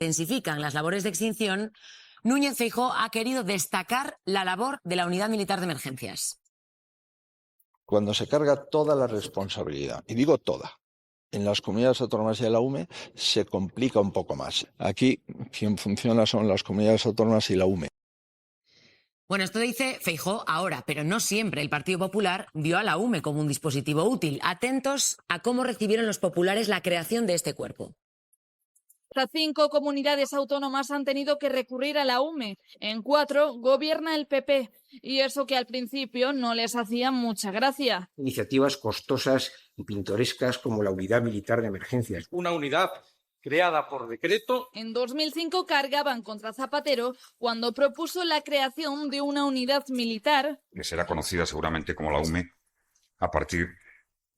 intensifican las labores de extinción, Núñez Feijóo ha querido destacar la labor de la Unidad Militar de Emergencias. Cuando se carga toda la responsabilidad, y digo toda, en las comunidades autónomas y de la UME, se complica un poco más. Aquí quien funciona son las comunidades autónomas y la UME. Bueno, esto dice Feijóo ahora, pero no siempre. El Partido Popular vio a la UME como un dispositivo útil. Atentos a cómo recibieron los populares la creación de este cuerpo. Hasta 5 comunidades autónomas han tenido que recurrir a la UME. En 4 gobierna el PP. Y eso que al principio no les hacía mucha gracia. Iniciativas costosas y pintorescas como la Unidad Militar de Emergencias. Una unidad creada por decreto. En 2005 cargaban contra Zapatero cuando propuso la creación de una unidad militar. Que será conocida seguramente como la UME a partir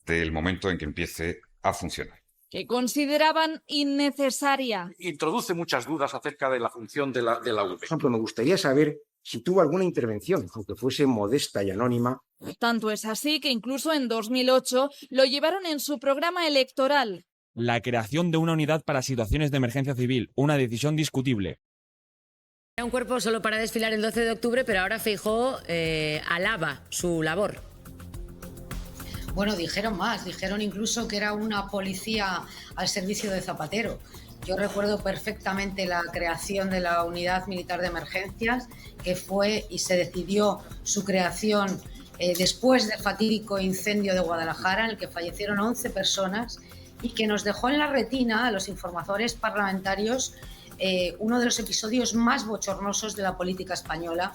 del momento en que empiece a funcionar. Que consideraban innecesaria. Introduce muchas dudas acerca de la función de la UME. Por ejemplo, me gustaría saber si tuvo alguna intervención, aunque fuese modesta y anónima. Tanto es así que incluso en 2008 lo llevaron en su programa electoral. La creación de una unidad para situaciones de emergencia civil, una decisión discutible. Era un cuerpo solo para desfilar el 12 de octubre, pero ahora Feijóo alaba su labor. Bueno, dijeron más, dijeron incluso que era una policía al servicio de Zapatero. Yo recuerdo perfectamente la creación de la Unidad Militar de Emergencias, que fue y se decidió su creación después del fatídico incendio de Guadalajara, en el que fallecieron 11 personas y que nos dejó en la retina a los informadores parlamentarios uno de los episodios más bochornosos de la política española,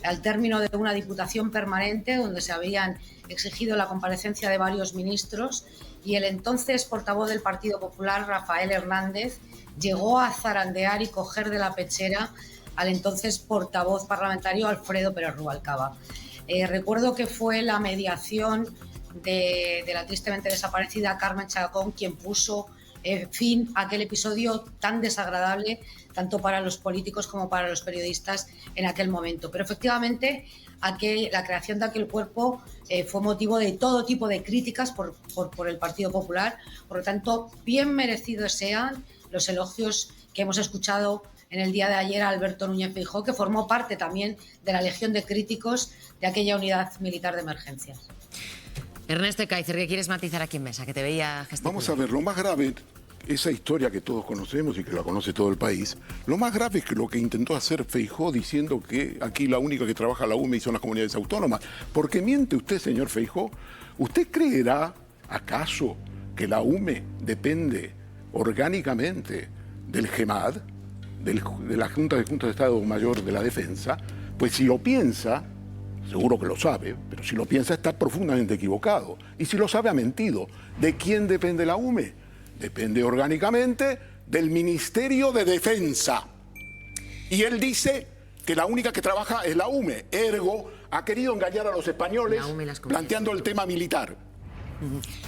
al término de una diputación permanente donde se habían exigido la comparecencia de varios ministros y el entonces portavoz del Partido Popular, Rafael Hernández, llegó a zarandear y coger de la pechera al entonces portavoz parlamentario Alfredo Pérez Rubalcaba. Recuerdo que fue la mediación de la tristemente desaparecida Carmen Chacón quien puso fin a aquel episodio tan desagradable tanto para los políticos como para los periodistas en aquel momento. Pero efectivamente la creación de aquel cuerpo fue motivo de todo tipo de críticas por el Partido Popular. Por lo tanto, bien merecidos sean los elogios que hemos escuchado en el día de ayer a Alberto Núñez Feijóo, que formó parte también de la legión de críticos de aquella unidad militar de emergencias. Ernesto Kaiser, ¿qué quieres matizar aquí en mesa? Que te veía gesticular. Vamos a ver, lo más grave, esa historia que todos conocemos y que la conoce todo el país, lo más grave es que lo que intentó hacer Feijóo diciendo que aquí la única que trabaja la UME son las comunidades autónomas. Porque miente usted, señor Feijóo. ¿Usted creerá, acaso, que la UME depende orgánicamente del GEMAD, de la Junta de Estado Mayor de la Defensa? Pues si lo piensa, seguro que lo sabe, pero si lo piensa está profundamente equivocado. Y si lo sabe, ha mentido. ¿De quién depende la UME? Depende orgánicamente del Ministerio de Defensa. Y él dice que la única que trabaja es la UME. Ergo, ha querido engañar a los españoles planteando el tema militar.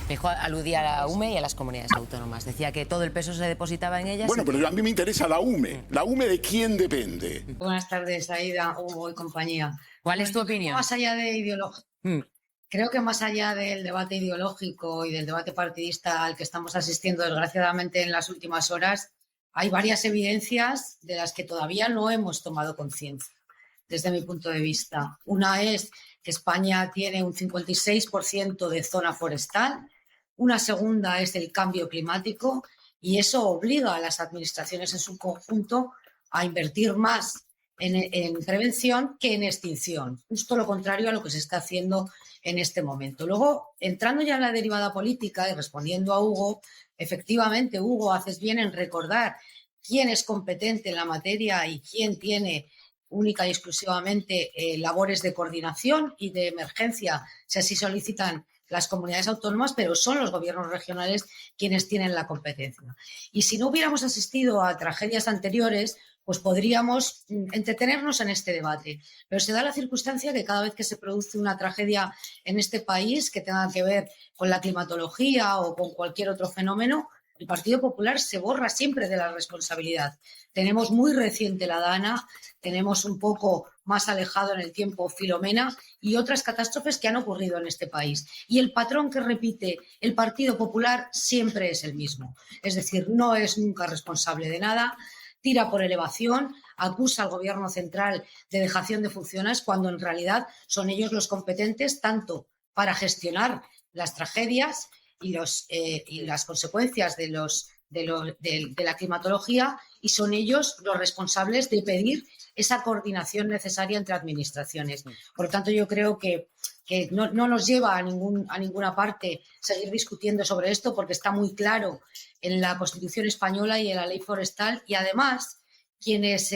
Feijóo aludía a la UME y a las comunidades autónomas. Decía que todo el peso se depositaba en ellas. Bueno, pero a mí me interesa la UME. ¿La UME de quién depende? Buenas tardes, Aida, Hugo y compañía. ¿Cuál es tu opinión? Más allá de ideología. Creo que más allá del debate ideológico y del debate partidista al que estamos asistiendo desgraciadamente en las últimas horas, hay varias evidencias de las que todavía no hemos tomado conciencia, desde mi punto de vista. Una es que España tiene un 56% de zona forestal, una segunda es el cambio climático y eso obliga a las administraciones en su conjunto a invertir más en prevención que en extinción, justo lo contrario a lo que se está haciendo en este momento. Luego, entrando ya en la derivada política y respondiendo a Hugo, efectivamente, Hugo, haces bien en recordar quién es competente en la materia y quién tiene única y exclusivamente labores de coordinación y de emergencia, si así solicitan las comunidades autónomas, pero son los gobiernos regionales quienes tienen la competencia. Y si no hubiéramos asistido a tragedias anteriores, pues podríamos entretenernos en este debate. Pero se da la circunstancia que cada vez que se produce una tragedia en este país que tenga que ver con la climatología o con cualquier otro fenómeno, el Partido Popular se borra siempre de la responsabilidad. Tenemos muy reciente la Dana, tenemos un poco más alejado en el tiempo Filomena y otras catástrofes que han ocurrido en este país. Y el patrón que repite el Partido Popular siempre es el mismo. Es decir, no es nunca responsable de nada. tira por elevación, acusa al gobierno central de dejación de funciones, cuando en realidad son ellos los competentes tanto para gestionar las tragedias y las consecuencias de la climatología, y son ellos los responsables de pedir esa coordinación necesaria entre administraciones. Por lo tanto, yo creo que no nos lleva a ninguna parte seguir discutiendo sobre esto, porque está muy claro en la Constitución española y en la Ley Forestal, y además quienes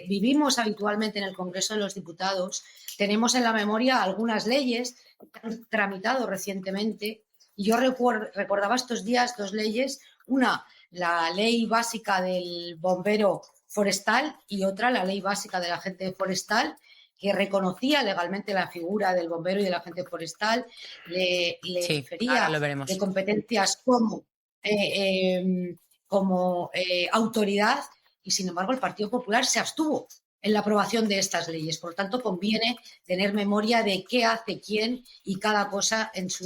vivimos habitualmente en el Congreso de los Diputados tenemos en la memoria algunas leyes que han tramitado recientemente, y yo recordaba estos días dos leyes, una, la Ley Básica del Bombero Forestal, y otra, la Ley Básica del Agente Forestal, que reconocía legalmente la figura del bombero y del agente forestal, le confería de competencias como autoridad, y sin embargo el Partido Popular se abstuvo en la aprobación de estas leyes. Por lo tanto, conviene tener memoria de qué hace quién y cada cosa en su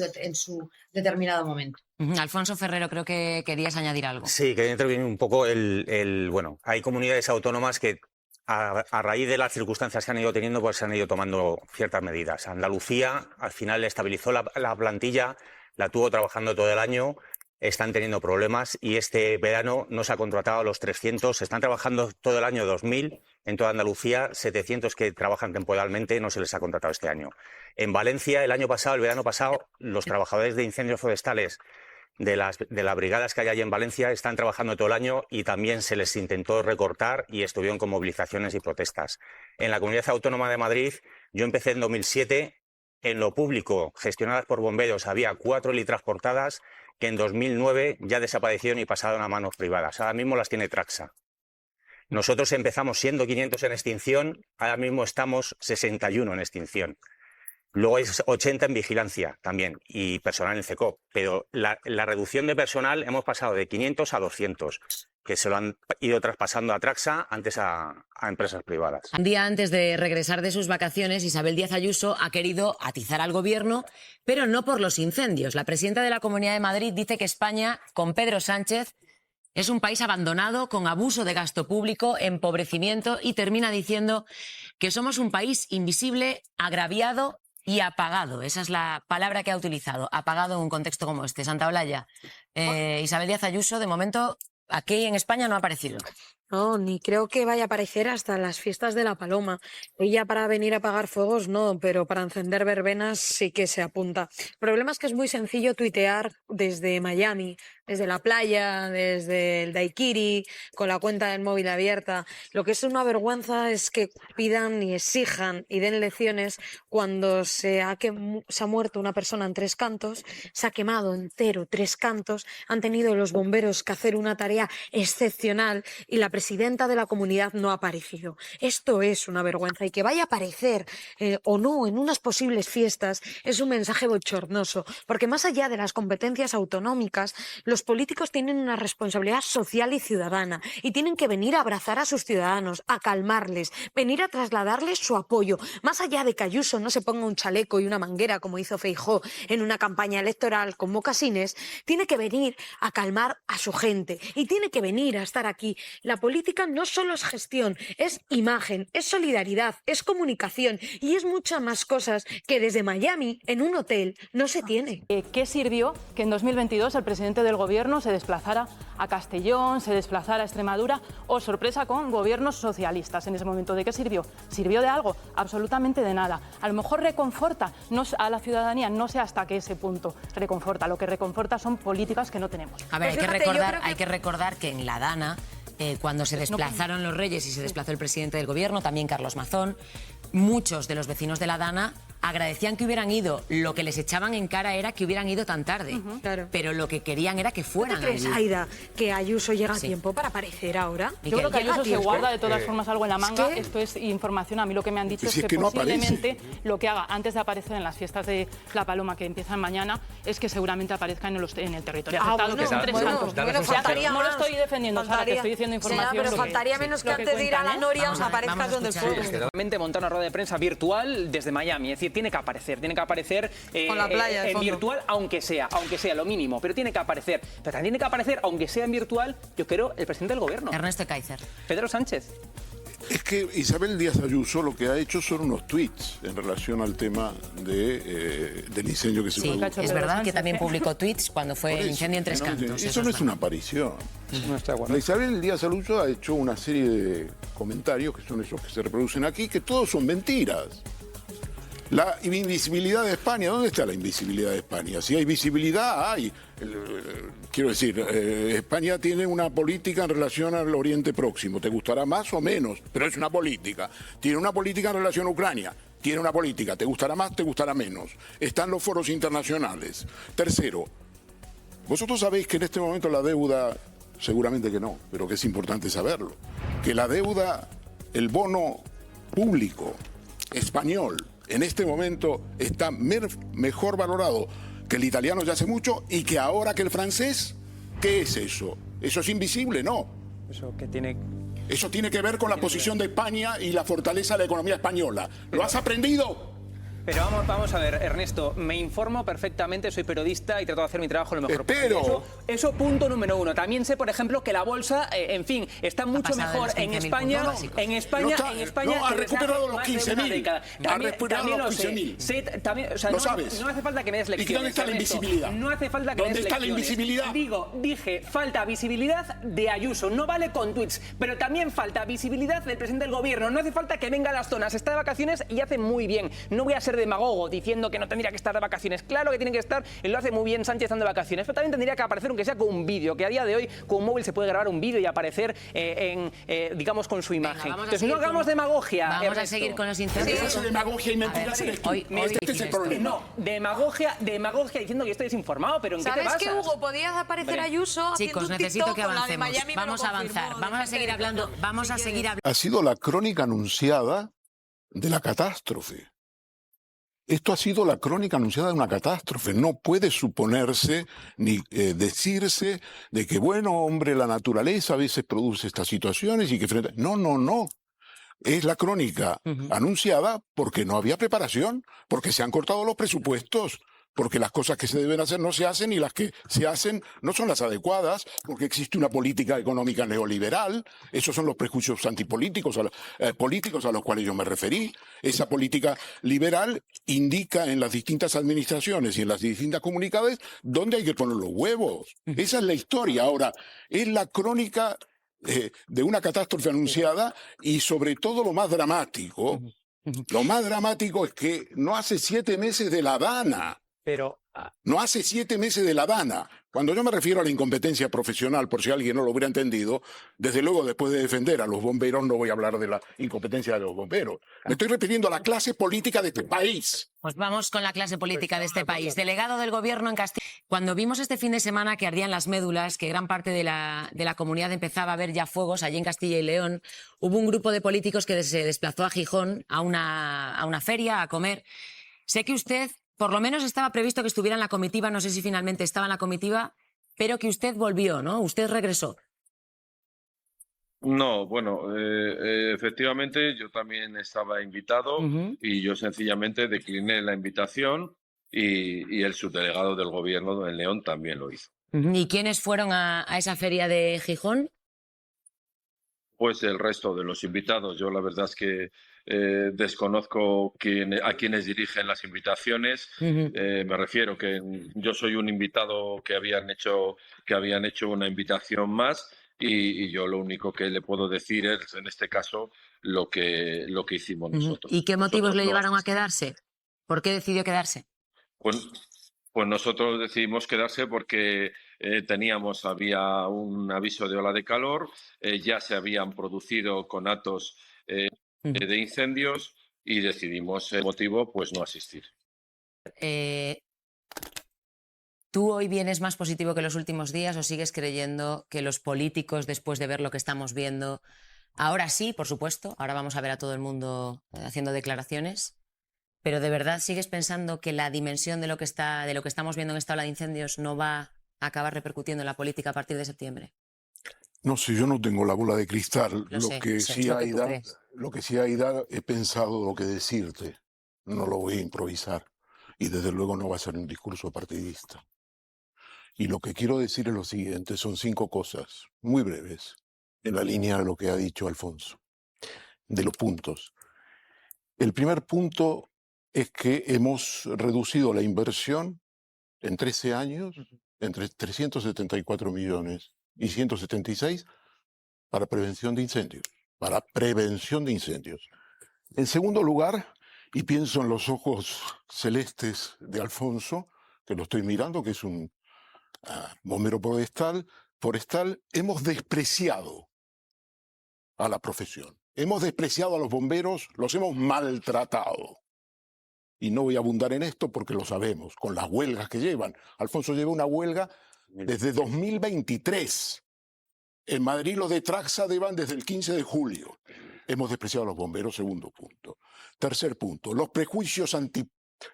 determinado momento. Alfonso Ferrero, creo que querías añadir algo. Sí, quería intervenir un poco bueno, hay comunidades autónomas que a raíz de las circunstancias que han ido teniendo, pues se han ido tomando ciertas medidas. Andalucía al final estabilizó la plantilla, la tuvo trabajando todo el año, están teniendo problemas y este verano no se ha contratado a los 300, se están trabajando todo el año 2000 en toda Andalucía, 700 que trabajan temporalmente no se les ha contratado este año. En Valencia, el verano pasado, los trabajadores de incendios forestales de las brigadas que hay allí en Valencia están trabajando todo el año y también se les intentó recortar y estuvieron con movilizaciones y protestas. En la Comunidad Autónoma de Madrid, yo empecé en 2007, en lo público, gestionadas por bomberos, había 4 litransportadas que en 2009 ya desaparecieron y pasaron a manos privadas. Ahora mismo las tiene Traxa. Nosotros empezamos siendo 500 en extinción, ahora mismo estamos 61 en extinción. Luego hay 80 en vigilancia también y personal en el CECOP, pero la reducción de personal hemos pasado de 500 a 200, que se lo han ido traspasando a Traxa, antes a empresas privadas. Un día antes de regresar de sus vacaciones, Isabel Díaz Ayuso ha querido atizar al gobierno, pero no por los incendios. La presidenta de la Comunidad de Madrid dice que España, con Pedro Sánchez, es un país abandonado, con abuso de gasto público, empobrecimiento, y termina diciendo que somos un país invisible, agraviado y apagado. Esa es la palabra que ha utilizado, apagado en un contexto como este. Santaolalla, Isabel Díaz Ayuso, de momento, aquí en España no ha aparecido. No, ni creo que vaya a aparecer hasta las fiestas de la Paloma. Ella para venir a apagar fuegos no, pero para encender verbenas sí que se apunta. El problema es que es muy sencillo tuitear desde Miami, desde la playa, desde el daiquiri, con la cuenta del móvil abierta. Lo que es una vergüenza es que pidan y exijan y den lecciones cuando se ha muerto una persona en Tres Cantos, se ha quemado entero Tres Cantos, han tenido los bomberos que hacer una tarea excepcional y la presidenta de la comunidad no ha aparecido. Esto es una vergüenza, y que vaya a aparecer o no en unas posibles fiestas es un mensaje bochornoso, porque más allá de las competencias autonómicas, los políticos tienen una responsabilidad social y ciudadana y tienen que venir a abrazar a sus ciudadanos, a calmarles, venir a trasladarles su apoyo. Más allá de que Ayuso no se ponga un chaleco y una manguera como hizo Feijóo en una campaña electoral con mocasines, tiene que venir a calmar a su gente y tiene que venir a estar aquí. La política no solo es gestión, es imagen, es solidaridad, es comunicación y es muchas más cosas que desde Miami, en un hotel, no se tiene. ¿Qué sirvió que en 2022 el presidente del gobierno se desplazara a Castellón, se desplazara a Extremadura o, sorpresa, con gobiernos socialistas en ese momento? ¿De qué sirvió? ¿Sirvió de algo? Absolutamente de nada. A lo mejor reconforta a la ciudadanía, no sé hasta qué ese punto reconforta. Lo que reconforta son políticas que no tenemos. A ver, hay que recordar que en la Dana, cuando se desplazaron los reyes y se desplazó el presidente del gobierno, también Carlos Mazón, muchos de los vecinos de la Dana agradecían que hubieran ido. Lo que les echaban en cara era que hubieran ido tan tarde. Claro. Pero lo que querían era que fueran. ¿No te crees, Aida, que Ayuso llega a tiempo para aparecer ahora? Yo creo que Ayuso se guarda de todas formas algo en la manga. Esto es información. A mí lo que me han dicho es que posiblemente lo que haga antes de aparecer en las fiestas de la Paloma, que empiezan mañana, es que seguramente aparezca en el territorio afectado, que son Tres Cantos. No lo estoy defendiendo, Sara, te estoy diciendo información. Pero faltaría menos que antes de ir a la Noria os aparezcas donde el fuego. Realmente montar una rueda rueda de prensa virtual desde Miami. Es decir, tiene que aparecer Con la playa de en fondo. virtual, aunque sea lo mínimo, pero tiene que aparecer. Pero también tiene que aparecer, aunque sea en virtual, yo creo, el presidente del gobierno. Ernesto Kaiser. Pedro Sánchez. Es que Isabel Díaz Ayuso lo que ha hecho son unos tweets en relación al tema del incendio que se Sí, produjo. es verdad que también publicó tweets cuando fue el incendio en Tres Cantos. Eso no es una aparición. La Isabel Díaz Ayuso ha hecho una serie de comentarios que son esos que se reproducen aquí, que todos son mentiras. La invisibilidad de España, ¿dónde está la invisibilidad de España? Si hay visibilidad, hay. Quiero decir, España tiene una política en relación al Oriente Próximo, te gustará más o menos, pero es una política. Tiene una política en relación a Ucrania, tiene una política, te gustará más, te gustará menos. Están los foros internacionales. Tercero, vosotros sabéis que en este momento la deuda, seguramente que no, pero que es importante saberlo, que la deuda, el bono público español, en este momento está mejor valorado que el italiano ya hace mucho y que ahora que el francés. ¿Qué es eso? ¿Eso es invisible? No. Eso que tiene... Eso tiene que ver con la posición de España y la fortaleza de la economía española. ¿Lo has aprendido? Pero vamos a ver, Ernesto, me informo perfectamente, soy periodista y trato de hacer mi trabajo lo mejor posible. Eso punto número uno. También sé, por ejemplo, que la bolsa, en fin, está mucho mejor en España. En España ha recuperado los 15.000. Ha recuperado los 15.000. Lo sabes. No hace falta que me des lecciones. ¿Y dónde está la invisibilidad? No hace falta que me des lecciones. ¿Dónde está la invisibilidad? Dije, falta visibilidad de Ayuso. No vale con tweets, pero también falta visibilidad del presidente del gobierno. No hace falta que venga a las zonas. Está de vacaciones y hace muy bien. No voy a ser demagogo diciendo que no tendría que estar de vacaciones. Claro que tiene que estar, y lo hace muy bien Sánchez estando de vacaciones, pero también tendría que aparecer, aunque sea con un vídeo, que a día de hoy con un móvil se puede grabar un vídeo y aparecer digamos, con su imagen. Entonces no hagamos demagogia. Vamos a seguir con los incendios. Eso demagogia y mentiras eres tú. Este es el problema. No, demagogia diciendo que estoy desinformado, pero ¿en qué te basas? ¿Sabes qué, Hugo? Podías aparecer Ayuso haciendo Chicos, un necesito TikTok que con la de avancemos. Miami, me lo Vamos a confirmó, avanzar. Vamos a seguir hablando. Vamos a seguir hablando. Ha sido la crónica anunciada de la catástrofe. Esto ha sido la crónica anunciada de una catástrofe. No puede suponerse ni decirse de que, bueno, hombre, la naturaleza a veces produce estas situaciones y que frente... No. Es la crónica anunciada porque no había preparación, porque se han cortado los presupuestos, porque las cosas que se deben hacer no se hacen y las que se hacen no son las adecuadas, porque existe una política económica neoliberal. Esos son los prejuicios antipolíticos políticos a los cuales yo me referí. Esa política liberal indica en las distintas administraciones y en las distintas comunidades dónde hay que poner los huevos. Esa es la historia. Ahora, es la crónica de una catástrofe anunciada y sobre todo lo más dramático. Lo más dramático es que no hace 7 meses de La Habana. No hace 7 meses de La Habana. Cuando yo me refiero a la incompetencia profesional, por si alguien no lo hubiera entendido, desde luego después de defender a los bomberos no voy a hablar de la incompetencia de los bomberos. Me estoy refiriendo a la clase política de este país. Pues vamos con la clase política de este país. Delegado del gobierno en Castilla. Cuando vimos este fin de semana que ardían las médulas, que gran parte de la comunidad empezaba a ver ya fuegos allí en Castilla y León, hubo un grupo de políticos que se desplazó a Gijón a una feria a comer. Sé que usted, por lo menos estaba previsto que estuviera en la comitiva, no sé si finalmente estaba en la comitiva, pero que usted volvió, ¿no? Usted regresó. No, bueno, efectivamente yo también estaba invitado y yo sencillamente decliné la invitación y el subdelegado del gobierno en León también lo hizo. ¿Y quiénes fueron a esa feria de Gijón? Pues el resto de los invitados. Yo la verdad es que desconozco a quienes dirigen las invitaciones. Me refiero que yo soy un invitado que habían hecho una invitación más y yo lo único que le puedo decir es, en este caso, lo que hicimos nosotros. ¿Y qué motivos le llevaron a quedarse? ¿Por qué decidió quedarse? Pues nosotros decidimos quedarse porque había un aviso de ola de calor, ya se habían producido conatos de incendios y decidimos, el motivo, pues no asistir. ¿Tú hoy vienes más positivo que los últimos días o sigues creyendo que los políticos, después de ver lo que estamos viendo, ahora sí, por supuesto, ahora vamos a ver a todo el mundo haciendo declaraciones, pero de verdad sigues pensando que la dimensión de lo que estamos viendo en esta ola de incendios no va a acabar repercutiendo en la política a partir de septiembre? No sé, yo no tengo la bola de cristal. Lo sé, que es sí lo que hay tú crees. Lo que sí, Aida, he pensado lo que decirte. No lo voy a improvisar. Y desde luego no va a ser un discurso partidista. Y lo que quiero decir es lo siguiente, son 5 cosas muy breves, en la línea de lo que ha dicho Alfonso, de los puntos. El primer punto es que hemos reducido la inversión en 13 años entre 374 millones y 176 para prevención de incendios. En segundo lugar, y pienso en los ojos celestes de Alfonso, que lo estoy mirando, que es un bombero forestal, hemos despreciado a la profesión. Hemos despreciado a los bomberos, los hemos maltratado. Y no voy a abundar en esto porque lo sabemos, con las huelgas que llevan. Alfonso lleva una huelga desde 2023. En Madrid los de Traxa llevan desde el 15 de julio. Hemos despreciado a los bomberos, segundo punto. Tercer punto, los prejuicios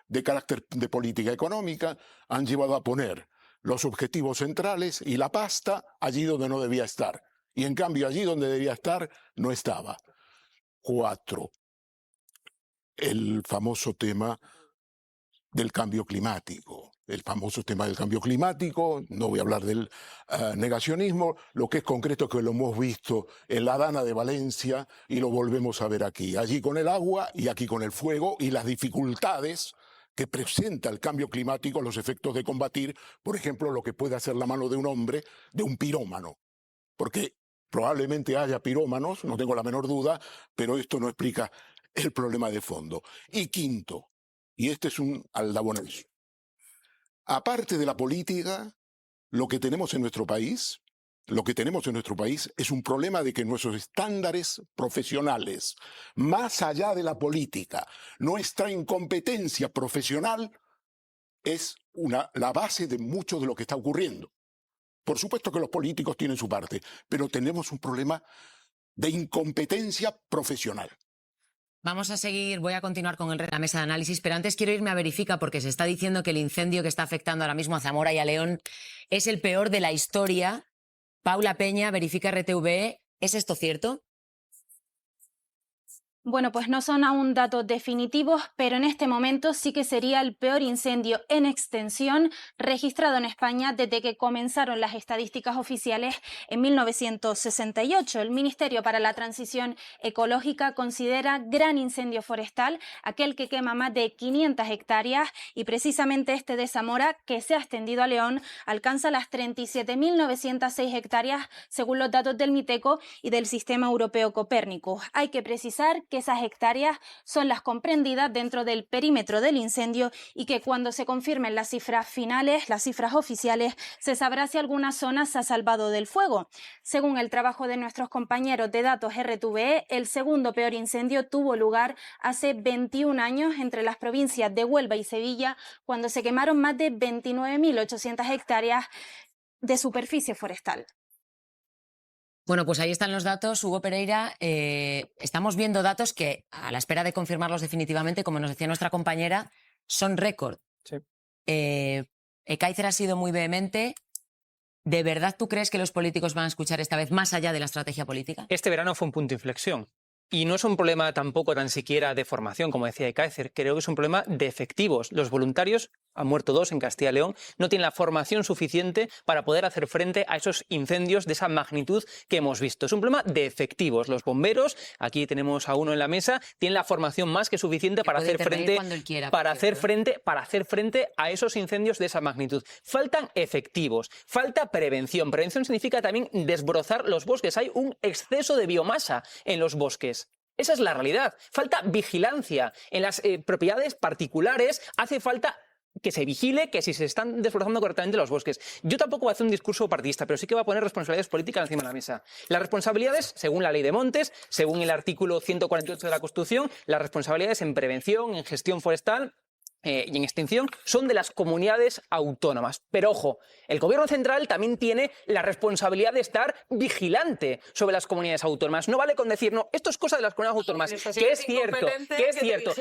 de carácter de política económica han llevado a poner los objetivos centrales y la pasta allí donde no debía estar. Y en cambio allí donde debía estar no estaba. 4. El famoso tema del cambio climático. No voy a hablar del negacionismo, lo que es concreto es que lo hemos visto en la Dana de Valencia y lo volvemos a ver aquí. Allí con el agua y aquí con el fuego y las dificultades que presenta el cambio climático, los efectos de combatir, por ejemplo, lo que puede hacer la mano de un hombre, de un pirómano. Porque probablemente haya pirómanos, no tengo la menor duda, pero esto no explica el problema de fondo. Y quinto, y este es un aldabonazo, aparte de la política, lo que tenemos en nuestro país es un problema de que nuestros estándares profesionales, más allá de la política, nuestra incompetencia profesional es la base de mucho de lo que está ocurriendo. Por supuesto que los políticos tienen su parte, pero tenemos un problema de incompetencia profesional. Vamos a seguir, voy a continuar con la mesa de análisis, pero antes quiero irme a Verifica porque se está diciendo que el incendio que está afectando ahora mismo a Zamora y a León es el peor de la historia. Paula Peña, Verifica RTV, ¿es esto cierto? Bueno, pues no son aún datos definitivos, pero en este momento sí que sería el peor incendio en extensión registrado en España desde que comenzaron las estadísticas oficiales en 1968. El Ministerio para la Transición Ecológica considera gran incendio forestal aquel que quema más de 500 hectáreas y precisamente este de Zamora, que se ha extendido a León, alcanza las 37.906 hectáreas según los datos del MITECO y del Sistema Europeo Copérnico. Hay que precisar que esas hectáreas son las comprendidas dentro del perímetro del incendio y que cuando se confirmen las cifras finales, las cifras oficiales, se sabrá si alguna zona se ha salvado del fuego. Según el trabajo de nuestros compañeros de datos RTVE, el segundo peor incendio tuvo lugar hace 21 años entre las provincias de Huelva y Sevilla, cuando se quemaron más de 29.800 hectáreas de superficie forestal. Bueno, pues ahí están los datos. Hugo Pereira, estamos viendo datos que, a la espera de confirmarlos definitivamente, como nos decía nuestra compañera, son récord. Sí. Ekaizer ha sido muy vehemente. ¿De verdad tú crees que los políticos van a escuchar esta vez más allá de la estrategia política? Este verano fue un punto de inflexión. Y no es un problema tampoco tan siquiera de formación, como decía Ekaizer. Creo que es un problema de efectivos. Los voluntarios, han muerto 2 en Castilla y León, no tienen la formación suficiente para poder hacer frente a esos incendios de esa magnitud que hemos visto. Es un problema de efectivos. Los bomberos, aquí tenemos a uno en la mesa, tienen la formación más que suficiente para hacer frente a esos incendios de esa magnitud. Faltan efectivos, falta prevención. Prevención significa también desbrozar los bosques. Hay un exceso de biomasa en los bosques. Esa es la realidad. Falta vigilancia. En las propiedades particulares hace falta que se vigile que si se están desbrozando correctamente los bosques. Yo tampoco voy a hacer un discurso partidista, pero sí que voy a poner responsabilidades políticas encima de la mesa. Las responsabilidades, según la Ley de Montes, según el artículo 148 de la Constitución, las responsabilidades en prevención, en gestión forestal, y en extinción son de las comunidades autónomas. Pero ojo, el gobierno central también tiene la responsabilidad de estar vigilante sobre las comunidades autónomas. No vale con decir, no, esto es cosa de las comunidades autónomas, que es cierto,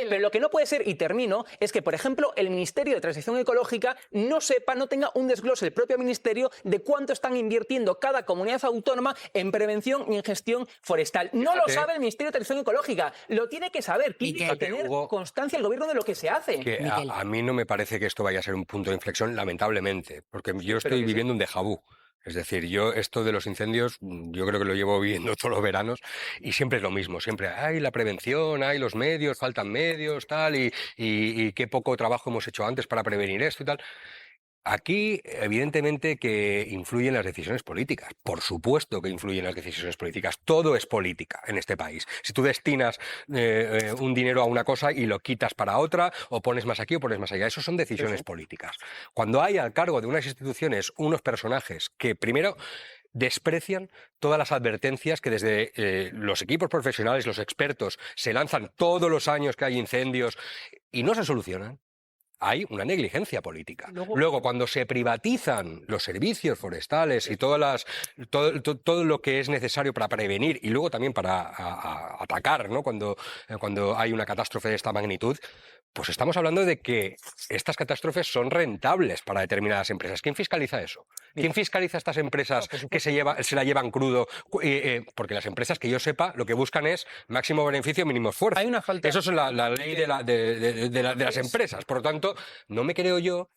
pero lo que no puede ser, y termino, es que, por ejemplo, el Ministerio de Transición Ecológica no tenga un desglose el propio ministerio de cuánto están invirtiendo cada comunidad autónoma en prevención y en gestión forestal. No lo sabe el Ministerio de Transición Ecológica, lo tiene que saber, tiene que tener constancia el gobierno de lo que se hace. A mí no me parece que esto vaya a ser un punto de inflexión, lamentablemente, porque yo estoy viviendo un déjà vu. Es decir, yo esto de los incendios, yo creo que lo llevo viviendo todos los veranos y siempre es lo mismo, siempre hay la prevención, hay los medios, faltan medios, tal, y qué poco trabajo hemos hecho antes para prevenir esto y tal. Aquí, evidentemente, que influyen las decisiones políticas. Por supuesto que influyen las decisiones políticas. Todo es política en este país. Si tú destinas un dinero a una cosa y lo quitas para otra, o pones más aquí o pones más allá, eso son decisiones políticas. Cuando hay al cargo de unas instituciones unos personajes que, primero, desprecian todas las advertencias que desde los equipos profesionales, los expertos, se lanzan todos los años que hay incendios y no se solucionan, hay una negligencia política. Luego, cuando se privatizan los servicios forestales y todo lo que es necesario para prevenir y luego también para atacar, ¿no? Cuando hay una catástrofe de esta magnitud, pues estamos hablando de que estas catástrofes son rentables para determinadas empresas. ¿Quién fiscaliza eso? ¿Quién fiscaliza estas empresas que se la llevan crudo? Porque las empresas, que yo sepa, lo que buscan es máximo beneficio, mínimo esfuerzo. Hay una falta. Eso es la ley de las empresas. Por lo tanto, no me creo yo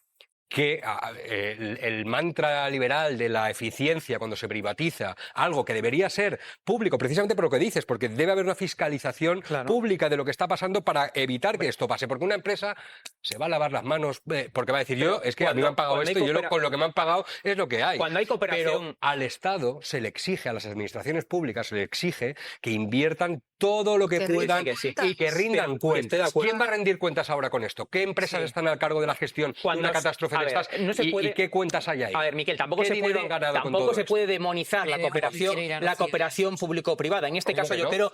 que el mantra liberal de la eficiencia cuando se privatiza algo que debería ser público, precisamente por lo que dices, porque debe haber una fiscalización pública de lo que está pasando para evitar que esto pase, porque una empresa se va a lavar las manos porque va a decir, es que a mí me han pagado esto y yo con lo que me han pagado es lo que hay. Cuando hay cooperación... Pero al Estado se le exige, a las administraciones públicas se le exige que inviertan todo lo que puedan y que rindan cuentas. ¿Quién va a rendir cuentas ahora con esto? ¿Qué empresas están al cargo de la gestión de una catástrofe de estas? ¿Y qué cuentas hay ahí? A ver, Miquel, tampoco se puede demonizar la cooperación público-privada. En este caso yo creo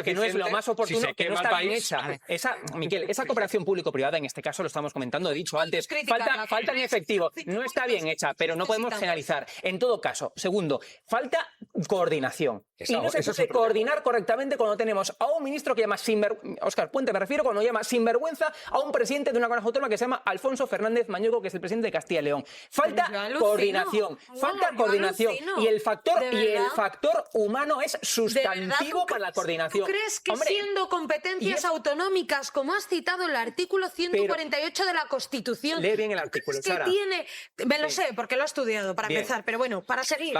que no es lo más oportuno, que no está bien hecha. Miquel, esa cooperación público-privada, en este caso lo estamos comentando, he dicho antes, falta en efectivo, no está bien hecha, pero no podemos generalizar. En todo caso, segundo, falta coordinación. Y no se puede coordinar correctamente cuando tenemos a un ministro que llama Óscar Puente, me refiero, cuando llama sinvergüenza a un presidente de una comunidad autónoma que se llama Alfonso Fernández Mañueco, que es el presidente de Castilla y León. Falta coordinación, y el factor humano es sustantivo para la coordinación. ¿Tú crees que siendo competencias autonómicas, como has citado el artículo 148 de la Constitución, lee bien el artículo, Sara. Me lo sé, porque lo he estudiado para empezar, pero bueno, para seguir,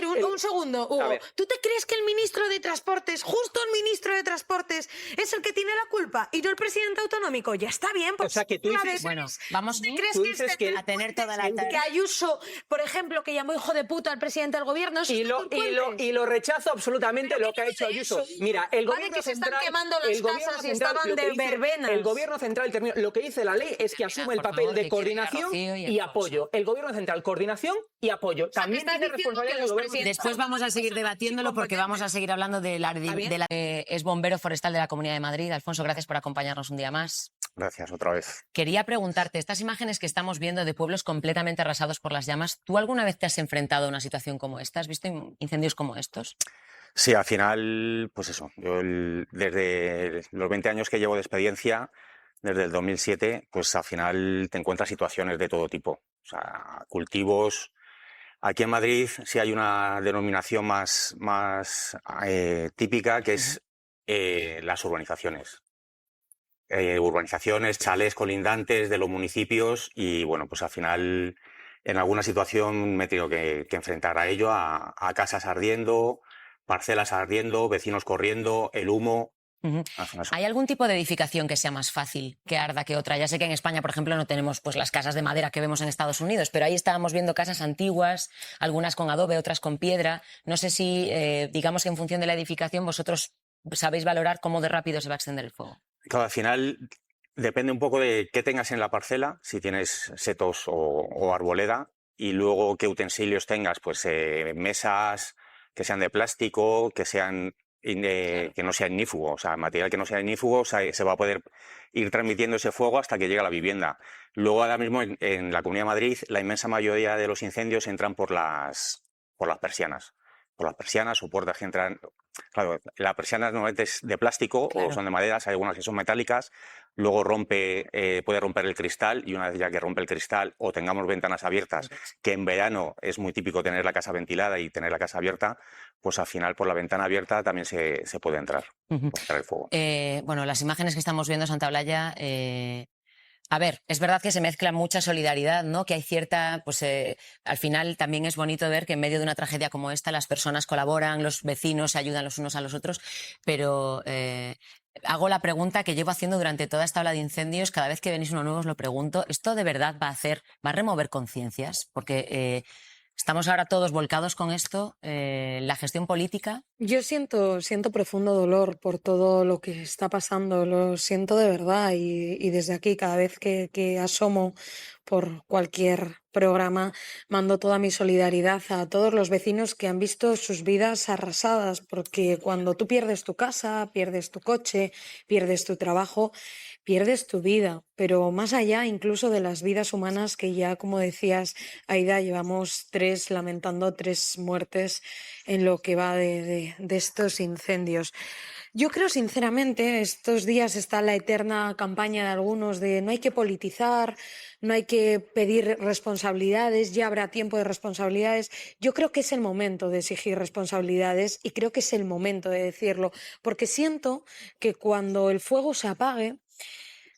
un segundo, Hugo, ¿tú te crees que el ministro de Transportes, justo el ministro de Transportes, es el que tiene la culpa y no el presidente autonómico? Ya está bien, pues. O sea, que tú dices, ¿crees que a tener toda la que Ayuso, por ejemplo, que llamó hijo de puta al presidente del gobierno, y lo rechazo absolutamente lo que ha hecho Ayuso. Mira, el gobierno central están quemando las casas y estaban de verbenas. El gobierno central, lo que dice la ley es que asume el papel de coordinación y apoyo. El gobierno central, coordinación y apoyo. También tiene responsabilidad del gobierno. Después vamos a seguir debatiéndolo porque vamos a seguir hablando de la es bombero forestal de la Comunidad de Madrid. Alfonso, gracias por acompañarnos un día más. Gracias, otra vez. Quería preguntarte, estas imágenes que estamos viendo de pueblos completamente arrasados por las llamas, ¿tú alguna vez te has enfrentado a una situación como esta? ¿Has visto incendios como estos? Sí, al final, pues eso, yo desde los 20 años que llevo de experiencia, desde el 2007, pues al final te encuentras situaciones de todo tipo. O sea, cultivos. Aquí en Madrid sí hay una denominación más típica, que es las urbanizaciones. Urbanizaciones, chalés colindantes de los municipios y, bueno, pues al final en alguna situación me he tenido que enfrentar a ello, a casas ardiendo, parcelas ardiendo, vecinos corriendo, el humo. ¿Hay algún tipo de edificación que sea más fácil que arda que otra? Ya sé que en España, por ejemplo, no tenemos pues las casas de madera que vemos en Estados Unidos, pero ahí estábamos viendo casas antiguas, algunas con adobe, otras con piedra. No sé si, digamos que en función de la edificación, vosotros sabéis valorar cómo de rápido se va a extender el fuego. Claro, al final depende un poco de qué tengas en la parcela, si tienes setos o arboleda, y luego qué utensilios tengas, pues mesas que sean de plástico, que sean que no sea ignífugo, o sea, material que no sea ignífugo, se va a poder ir transmitiendo ese fuego hasta que llegue a la vivienda. Luego, ahora mismo, en la Comunidad de Madrid, la inmensa mayoría de los incendios entran por las persianas. Por las persianas o puertas que entran. Claro, las persianas normalmente es de plástico o son de madera, hay algunas que son metálicas. Luego puede romper el cristal, y una vez ya que rompe el cristal o tengamos ventanas abiertas, que en verano es muy típico tener la casa ventilada y tener la casa abierta, pues al final por la ventana abierta también se puede entrar, puede entrar el fuego. Bueno, las imágenes que estamos viendo, Santaolalla, a ver, es verdad que se mezcla mucha solidaridad, ¿no? Que hay cierta, pues al final también es bonito ver que en medio de una tragedia como esta las personas colaboran, los vecinos se ayudan los unos a los otros, pero hago la pregunta que llevo haciendo durante toda esta ola de incendios, cada vez que venís uno nuevo os lo pregunto, ¿esto de verdad va a remover conciencias? Porque estamos ahora todos volcados con esto, la gestión política. Yo siento profundo dolor por todo lo que está pasando, lo siento de verdad y desde aquí cada vez que asomo por cualquier programa mando toda mi solidaridad a todos los vecinos que han visto sus vidas arrasadas, porque cuando tú pierdes tu casa, pierdes tu coche, pierdes tu trabajo, pierdes tu vida, pero más allá incluso de las vidas humanas que ya, como decías, Aida, llevamos lamentando 3 muertes en lo que va de estos incendios. Yo creo sinceramente, estos días está la eterna campaña de algunos de no hay que politizar, no hay que pedir responsabilidades, ya habrá tiempo de responsabilidades. Yo creo que es el momento de exigir responsabilidades y creo que es el momento de decirlo, porque siento que cuando el fuego se apague,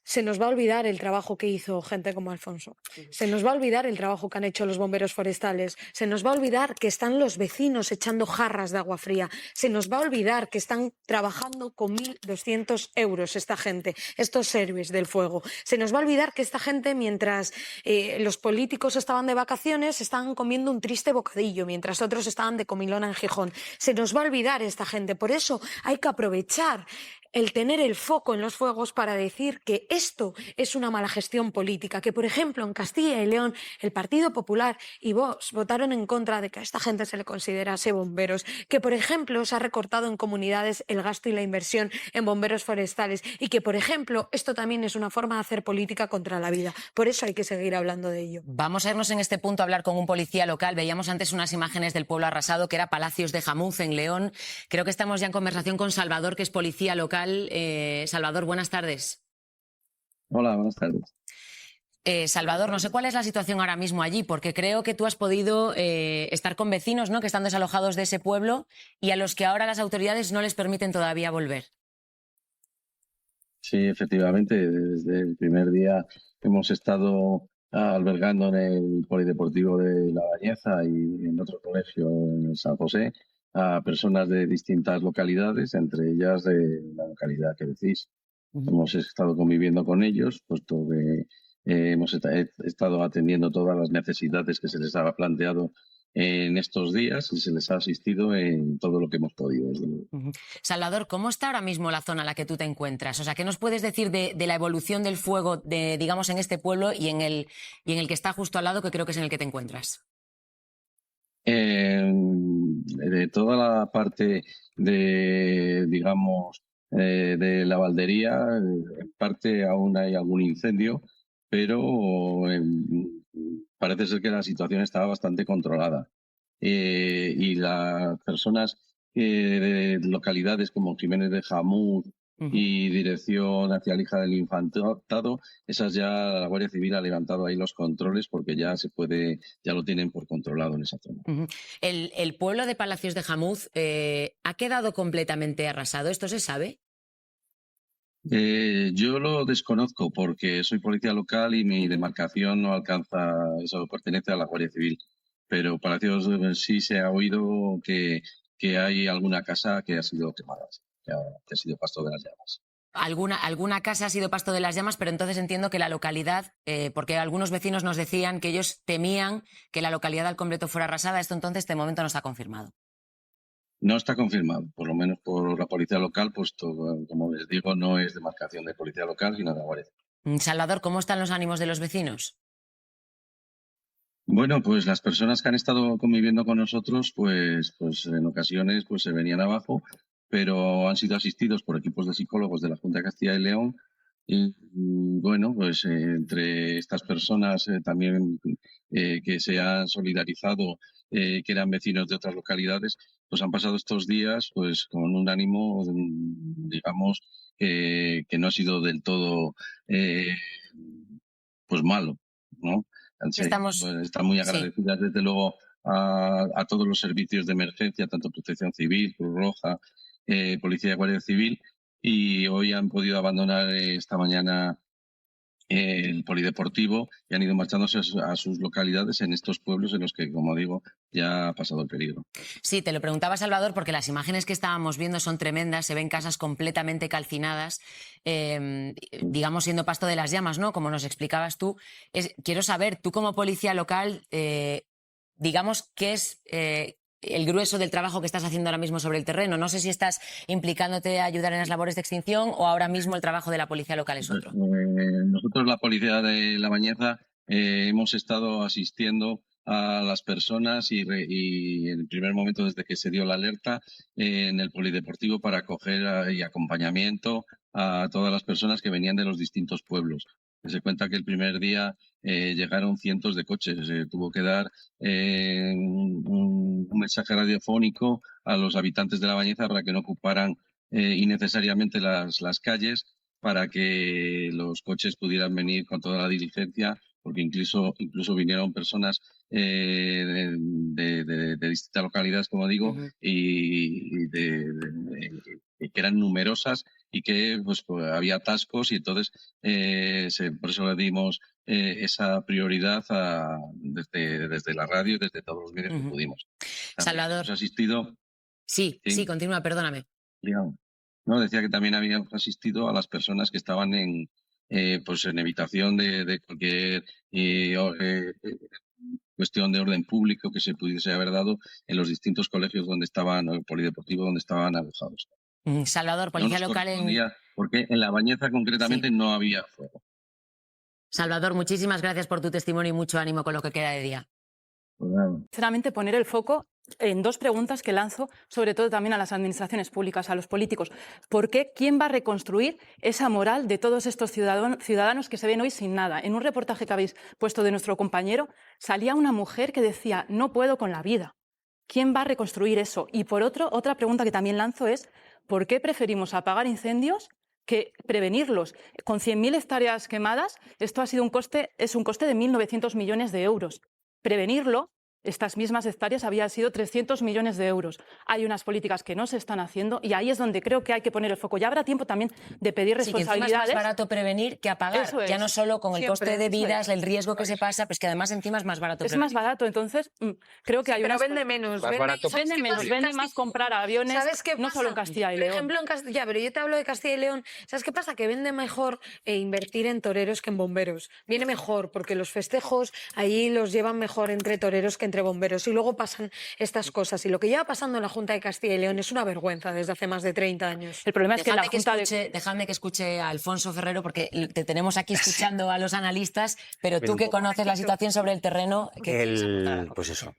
se nos va a olvidar el trabajo que hizo gente como Alfonso. Se nos va a olvidar el trabajo que han hecho los bomberos forestales. Se nos va a olvidar que están los vecinos echando jarras de agua fría. Se nos va a olvidar que están trabajando con 1.200 euros esta gente, estos héroes del fuego. Se nos va a olvidar que esta gente, mientras los políticos estaban de vacaciones, estaban comiendo un triste bocadillo, mientras otros estaban de comilona en Gijón. Se nos va a olvidar esta gente. Por eso hay que aprovechar el tener el foco en los fuegos para decir que esto es una mala gestión política, que por ejemplo en Castilla y León el Partido Popular y Vox votaron en contra de que a esta gente se le considerase bomberos, que por ejemplo se ha recortado en comunidades el gasto y la inversión en bomberos forestales y que por ejemplo esto también es una forma de hacer política contra la vida. Por eso hay que seguir hablando de ello. Vamos a irnos en este punto a hablar con un policía local. Veíamos antes unas imágenes del pueblo arrasado que era Palacios de Jamuz en León. Creo que estamos ya en conversación con Salvador, que es policía local. Salvador, buenas tardes. Hola, buenas tardes. Salvador, no sé cuál es la situación ahora mismo allí, porque creo que tú has podido estar con vecinos, ¿no?, que están desalojados de ese pueblo y a los que ahora las autoridades no les permiten todavía volver. Sí, efectivamente, desde el primer día hemos estado albergando en el Polideportivo de La Bañeza y en otro colegio en San José a personas de distintas localidades, entre ellas de la localidad que decís. Hemos estado conviviendo con ellos, puesto que hemos estado atendiendo todas las necesidades que se les ha planteado en estos días y se les ha asistido en todo lo que hemos podido. Salvador, ¿cómo está ahora mismo la zona en la que tú te encuentras? O sea, ¿qué nos puedes decir de la evolución del fuego, digamos, en este pueblo y en el que está justo al lado, que creo que es en el que te encuentras? De toda la parte de, digamos, de la Valdería, en parte aún hay algún incendio, pero parece ser que la situación estaba bastante controlada. Y las personas de localidades como Jiménez de Jamuz y dirección hacia la Hija del Infantado, esas ya la Guardia Civil ha levantado ahí los controles porque ya ya lo tienen por controlado en esa zona. El pueblo de Palacios de Jamuz ha quedado completamente arrasado, ¿esto se sabe? Yo lo desconozco porque soy policía local y mi demarcación no alcanza, eso pertenece a la Guardia Civil. Pero Palacios sí se ha oído que hay alguna casa que ha sido quemada, que ha sido pasto de las llamas. Alguna casa ha sido pasto de las llamas, pero entonces entiendo que la localidad, porque algunos vecinos nos decían que ellos temían que la localidad al completo fuera arrasada, esto entonces de momento no está confirmado. No está confirmado, por lo menos por la policía local, puesto, como les digo, no es demarcación de policía local, sino de la Guardia Civil. Salvador, ¿cómo están los ánimos de los vecinos? Bueno, pues las personas que han estado conviviendo con nosotros, pues en ocasiones pues se venían abajo pero han sido asistidos por equipos de psicólogos de la Junta de Castilla y León. Y bueno, pues entre estas personas también que se han solidarizado, que eran vecinos de otras localidades, pues han pasado estos días pues con un ánimo, digamos, que no ha sido del todo pues malo, ¿no? Estamos... Pues, están muy agradecidas, desde luego, a todos los servicios de emergencia, tanto Protección Civil, Cruz Roja, Policía y Guardia Civil, y hoy han podido abandonar esta mañana el polideportivo y han ido marchándose a sus localidades en estos pueblos en los que, como digo, ya ha pasado el peligro. Sí, te lo preguntaba, Salvador, porque las imágenes que estábamos viendo son tremendas, se ven casas completamente calcinadas, digamos siendo pasto de las llamas, ¿no? Como nos explicabas tú. Quiero saber, tú como policía local, digamos, ¿qué es el grueso del trabajo que estás haciendo ahora mismo sobre el terreno? No sé si estás implicándote a ayudar en las labores de extinción o ahora mismo el trabajo de la policía local es otro. Nosotros, la policía de La Bañeza, hemos estado asistiendo a las personas y en el primer momento, desde que se dio la alerta, en el polideportivo para acoger y acompañamiento a todas las personas que venían de los distintos pueblos. Se cuenta que el primer día llegaron cientos de coches. Tuvo que dar un mensaje radiofónico a los habitantes de La Bañeza para que no ocuparan innecesariamente las calles, para que los coches pudieran venir con toda la diligencia, porque incluso vinieron personas de distintas localidades, como digo, y que eran numerosas y que pues había atascos, y entonces por eso le dimos esa prioridad desde la radio y desde todos los medios que pudimos. Salvador. Hemos asistido. Sí, continúa, perdóname. Digamos. No, decía que también habíamos asistido a las personas que estaban en evitación de cualquier cuestión de orden público que se pudiese haber dado en los distintos colegios donde estaban, o el polideportivo donde estaban alojados. Salvador, policía local porque en La Bañeza concretamente no había fuego. Salvador, muchísimas gracias por tu testimonio y mucho ánimo con lo que queda de día. Sinceramente, poner el foco en dos preguntas que lanzo, sobre todo también a las administraciones públicas, a los políticos. ¿Por qué? ¿Quién va a reconstruir esa moral de todos estos ciudadanos que se ven hoy sin nada? En un reportaje que habéis puesto de nuestro compañero, salía una mujer que decía, no puedo con la vida. ¿Quién va a reconstruir eso? Y por otra pregunta que también lanzo es, ¿por qué preferimos apagar incendios que prevenirlos? Con 100.000 hectáreas quemadas, esto es un coste de 1.900 millones de euros. Prevenirlo, estas mismas hectáreas, había sido 300 millones de euros. Hay unas políticas que no se están haciendo y ahí es donde creo que hay que poner el foco. Ya habrá tiempo también de pedir responsabilidades. Que encima es más barato prevenir que apagar. Eso es. Ya no solo con el coste de vidas, el riesgo que se pasa, pues que además encima es más barato prevenir. Es más barato, entonces creo que hay pero unas... vende menos. Vende más comprar aviones, ¿sabes qué no pasa? solo en Castilla y León. Por ejemplo, en Castilla, pero yo te hablo de Castilla y León. ¿Sabes qué pasa? Que vende mejor invertir en toreros que en bomberos. Viene mejor porque los festejos ahí los llevan mejor entre toreros que entre bomberos. Y luego pasan estas cosas. Y lo que lleva pasando en la Junta de Castilla y León es una vergüenza desde hace más de 30 años. El problema es que Dejadme que escuche a Alfonso Ferrero, porque te tenemos aquí escuchando a los analistas, pero tú que conoces la situación sobre el terreno... Pues eso,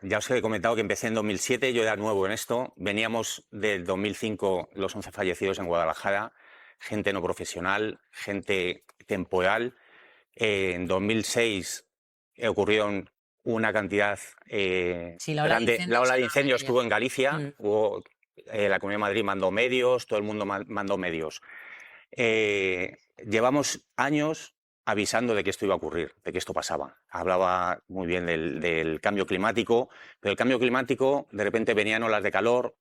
ya os he comentado que empecé en 2007, yo era nuevo en esto, veníamos del 2005, los 11 fallecidos en Guadalajara, gente no profesional, gente temporal. En 2006 ocurrieron una cantidad grande. La ola de incendios que hubo en Galicia, la Comunidad de Madrid mandó medios, todo el mundo mandó medios. Llevamos años avisando de que esto iba a ocurrir, de que esto pasaba. Hablaba muy bien del cambio climático, pero el cambio climático, de repente venían olas de calor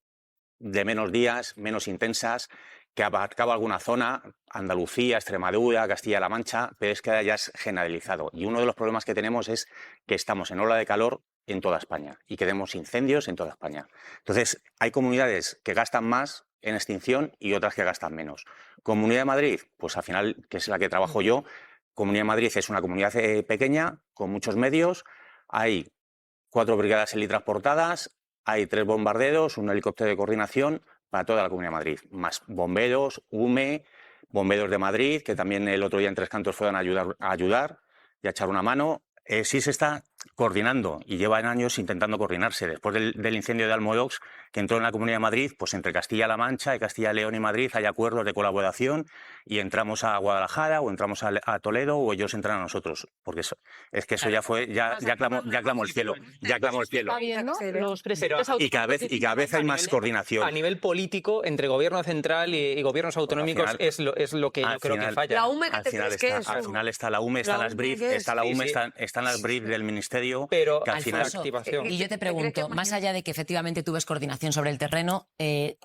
de menos días, menos intensas, que abarcaba alguna zona, Andalucía, Extremadura, Castilla-La Mancha, pero es que ya es generalizado. Y uno de los problemas que tenemos es que estamos en ola de calor en toda España y que tenemos incendios en toda España. Entonces, hay comunidades que gastan más en extinción y otras que gastan menos. Comunidad de Madrid, pues al final, que es la que trabajo yo, Comunidad de Madrid es una comunidad pequeña, con muchos medios, hay 4 brigadas helitransportadas, hay 3 bombarderos, un helicóptero de coordinación para toda la Comunidad de Madrid, más bomberos, UME, bomberos de Madrid, que también el otro día en Tres Cantos fueron a ayudar y a echar una mano. Sí se está coordinando y llevan años intentando coordinarse. Después del incendio de Almorox, que entró en la Comunidad de Madrid, pues entre Castilla-La Mancha y Castilla-León y Madrid hay acuerdos de colaboración y entramos a Guadalajara o entramos a Toledo o ellos entran a nosotros. Porque es que eso ya fue, ya clamó el cielo. Ya clamó el cielo. Y cada vez hay más coordinación. A nivel político, entre gobierno central y gobiernos autonómicos, es lo que yo creo que falla. La UME, ¿qué te crees que es? Al final está la UME, están las BRIF, están las BRIF del Ministerio, pero que al final... Y yo te pregunto, más allá de que efectivamente tú ves coordinación sobre el terreno,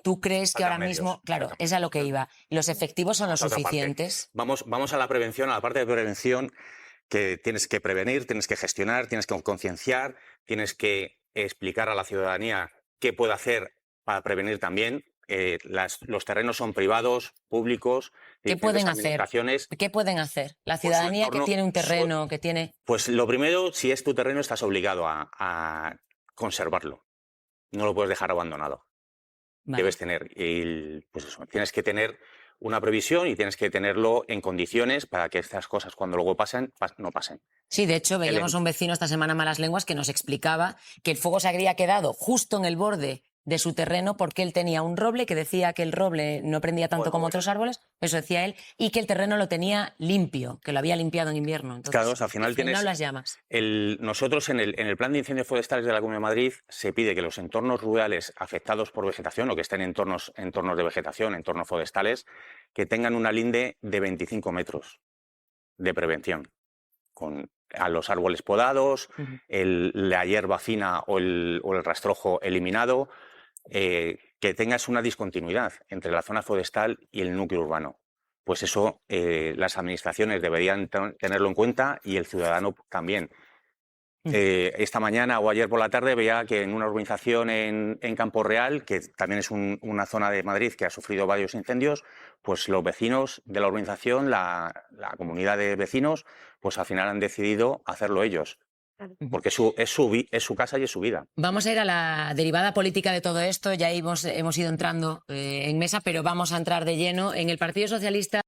¿tú crees que ahora mismo, claro, es a lo que iba, los efectivos son los suficientes? Vamos a la prevención, a la parte de prevención, que tienes que prevenir, tienes que gestionar, tienes que concienciar, tienes que explicar a la ciudadanía qué puede hacer para prevenir también. Los terrenos son privados, públicos. ¿Qué pueden hacer? ¿Qué pueden hacer? La ciudadanía que tiene un terreno, que tiene... Pues lo primero, si es tu terreno, estás obligado a conservarlo. No lo puedes dejar abandonado. Vale. Debes tener, pues eso, tienes que tener una previsión y tienes que tenerlo en condiciones para que estas cosas cuando luego pasen, no pasen. Sí, de hecho, veíamos a un vecino esta semana, Malas Lenguas, que nos explicaba que el fuego se había quedado justo en el borde de su terreno porque él tenía un roble, que decía que el roble no prendía tanto como otros árboles, eso decía él, y que el terreno lo tenía limpio, que lo había limpiado en invierno. Entonces, claro, al final tienes... las llamas. Nosotros en el plan de incendios forestales de la Comunidad de Madrid se pide que los entornos rurales afectados por vegetación o que estén en entornos de vegetación, entornos forestales, que tengan una linde de 25 metros de prevención, a los árboles podados, la hierba fina o el rastrojo eliminado, que tengas una discontinuidad entre la zona forestal y el núcleo urbano. Pues eso las administraciones deberían tenerlo en cuenta y el ciudadano también. Esta mañana o ayer por la tarde veía que en una urbanización en Campo Real, que también es una zona de Madrid que ha sufrido varios incendios, pues los vecinos de la urbanización, la comunidad de vecinos, pues al final han decidido hacerlo ellos. Porque es su casa y es su vida. Vamos a ir a la derivada política de todo esto. Ya hemos ido entrando en mesa, pero vamos a entrar de lleno en el Partido Socialista.